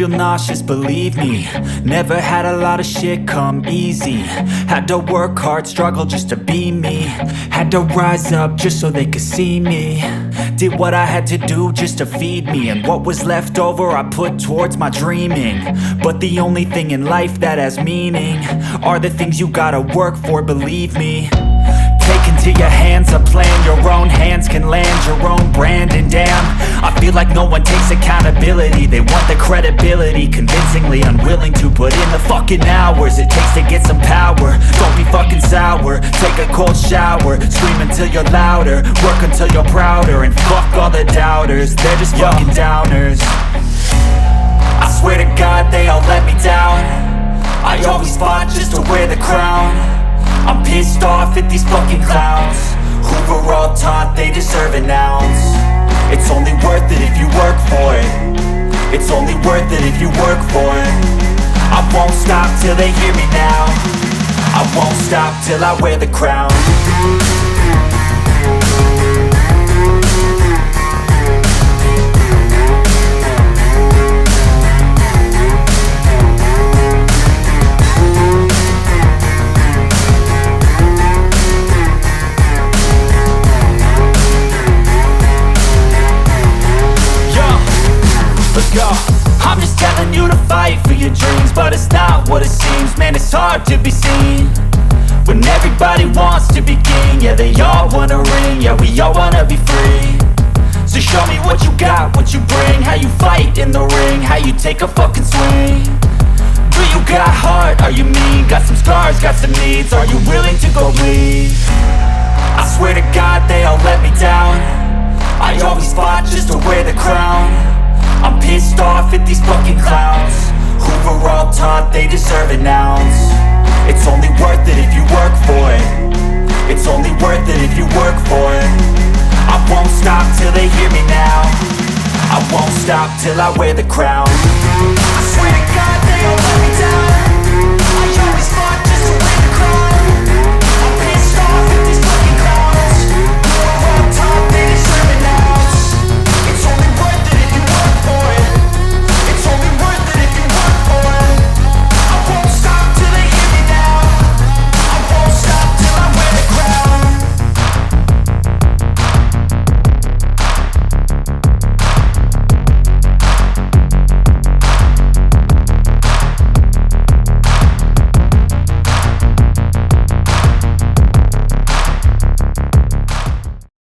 feel nauseous, believe me. Never had a lot of shit come easy. Had to work hard, struggle just to be me. Had to rise up just so they could see me. Did what I had to do just to feed me. And what was left over I put towards my dreaming. But the only thing in life that has meaning are the things you gotta work for, believe me. Take into your hands a plan, your own hands can land your own brand. And damn, I feel like no one takes accountability. They want the credibility, convincingly unwilling to put in the fucking hours it takes to get some power. Don't be fucking sour, take a cold shower, scream until you're louder, work until you're prouder. And fuck all the doubters, they're just fucking downers. I swear to God they all let me down. I always fought just to wear the crown. I'm pissed off at these fucking clowns who were all taught they deserve an ounce. It's only worth it if you work for it. It's only worth it if you work for it. I won't stop till they hear me now. I won't stop till I wear the crown. I'm just telling you to fight for your dreams, but it's not what it seems. Man, it's hard to be seen when everybody wants to be king. Yeah, they all wanna ring, yeah, we all wanna be free. So show me what you got, what you bring, how you fight in the ring, how you take a fucking swing. Do you got heart, are you mean? Got some scars, got some needs, are you willing to go bleed? I swear to God they all let me down. I always fought just to wear the crown. I'm pissed off at these fucking clowns who were all taught they deserve an ounce. It's only worth it if you work for it. It's only worth it if you work for it. I won't stop till they hear me now. I won't stop till I wear the crown.